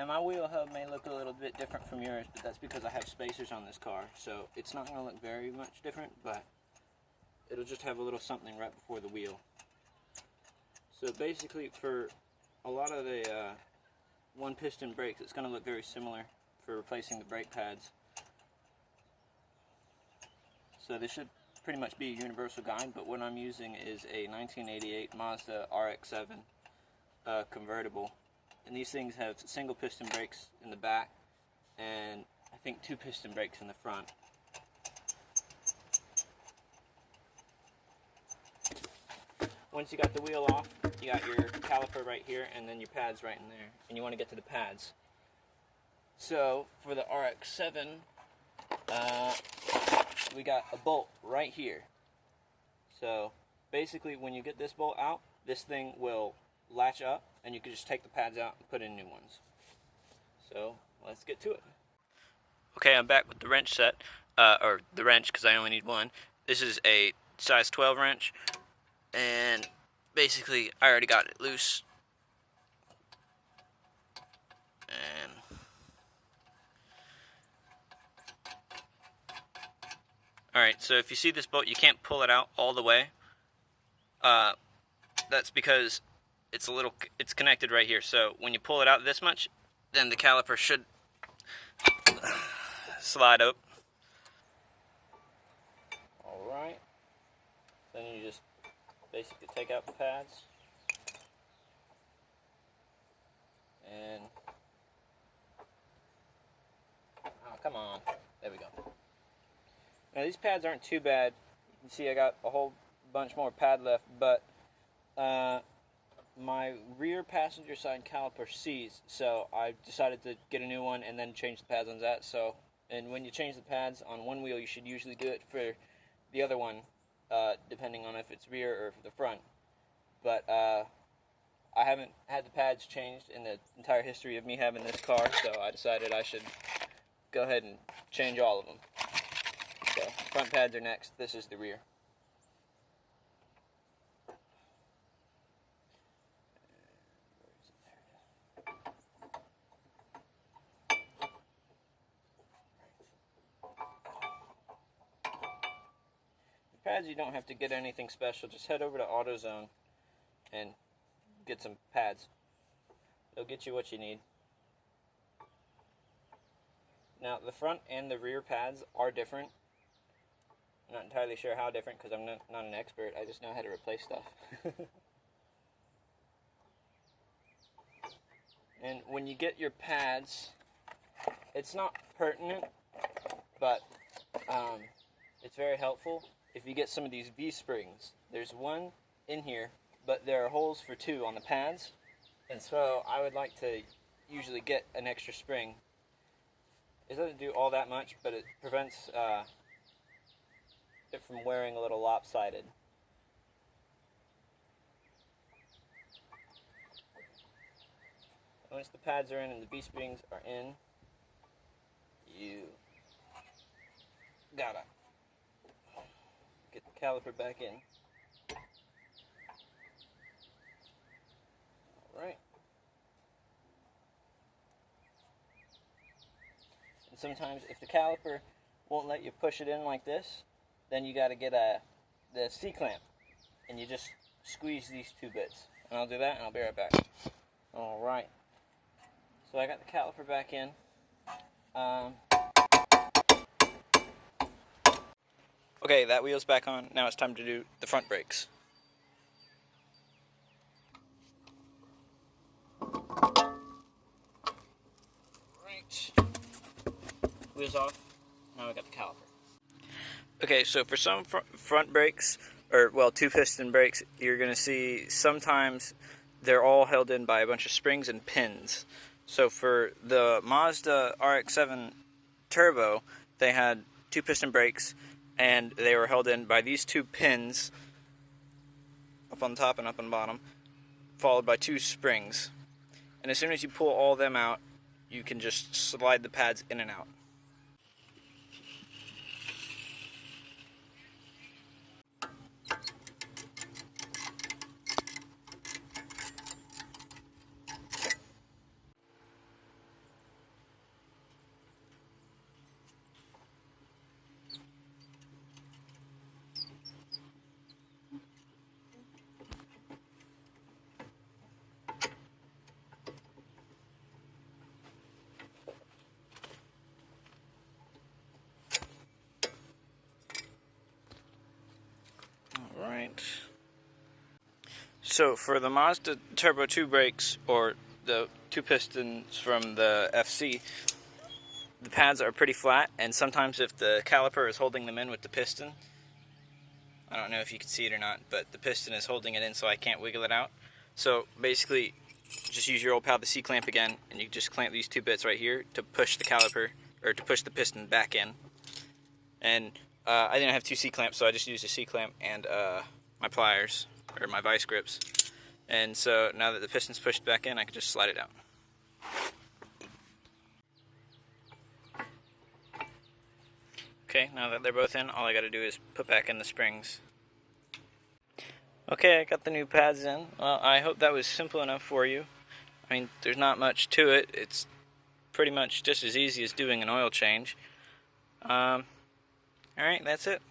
Now my wheel hub may look a little bit different from yours, but that's because I have spacers on this car, so it's not going to look very much different, but it'll just have a little something right before the wheel. So basically, for a lot of the one piston brakes, it's going to look very similar for replacing the brake pads. So this should pretty much be a universal guide, but what I'm using is a 1988 Mazda RX7 convertible. And these things have single piston brakes in the back and I think 2 piston brakes in the front. Once you got the wheel off, you got your caliper right here and then your pads right in there. And you want to get to the pads. So for the RX7, we got a bolt right here. So basically when you get this bolt out, this thing will latch up and you can just take the pads out and put in new ones. So let's get to it. Okay, I'm back with the wrench set, or the wrench because I only need one. This is a size 12 wrench, and basically I already got it loose. And alright, so if you see this bolt, you can't pull it out all the way. That's because it's connected right here. So when you pull it out this much, then the caliper should slide up. Alright. Then you just basically take out the pads. And oh, come on. There we go. Now these pads aren't too bad. You can see I got a whole bunch more pad left, but my rear passenger side caliper seized, so I decided to get a new one and then change the pads on that. So, and when you change the pads on one wheel, you should usually do it for the other one, depending on if it's rear or the front. But I haven't had the pads changed in the entire history of me having this car, so I decided I should go ahead and change all of them. So, front pads are next. This is the rear. Pads, you don't have to get anything special. Just head over to AutoZone and get some pads. They'll get you what you need. Now, the front and the rear pads are different. I'm not entirely sure how different because I'm not an expert. I just know how to replace stuff. And when you get your pads, it's not pertinent, but it's very helpful if you get some of these V-springs. There's one in here, but there are holes for 2 on the pads, and so I would like to usually get an extra spring. It doesn't do all that much, but it prevents it from wearing a little lopsided. Once the pads are in and the V-springs are in, you gotta get the caliper back in. Alright. And sometimes if the caliper won't let you push it in like this, then you gotta get the C-clamp and you just squeeze these 2 bits. And I'll do that and I'll be right back. Alright. So I got the caliper back in. Okay, that wheel's back on. Now it's time to do the front brakes. Right. Wheels off. Now I got the caliper. Okay, so for some front brakes, or well, 2 piston brakes, you're going to see sometimes they're all held in by a bunch of springs and pins. So for the Mazda RX7 Turbo, they had 2 piston brakes, and they were held in by these 2 pins, up on top and up on bottom, followed by 2 springs. And as soon as you pull all them out, you can just slide the pads in and out. So for the Mazda Turbo 2 brakes, or the two pistons from the FC, the pads are pretty flat, and sometimes if the caliper is holding them in with the piston, I don't know if you can see it or not, but the piston is holding it in so I can't wiggle it out. So basically, just use your old pal, the C-clamp again, and you just clamp these two bits right here to push the caliper, or to push the piston back in. And I didn't have two C-clamps, so I just used a C-clamp and my pliers, or my vice grips. And so now that the piston's pushed back in, I can just slide it out. Okay, now that they're both in, all I gotta do is put back in the springs. Okay, I got the new pads in. Well, I hope that was simple enough for you. I mean, there's not much to it. It's pretty much just as easy as doing an oil change. Alright, that's it.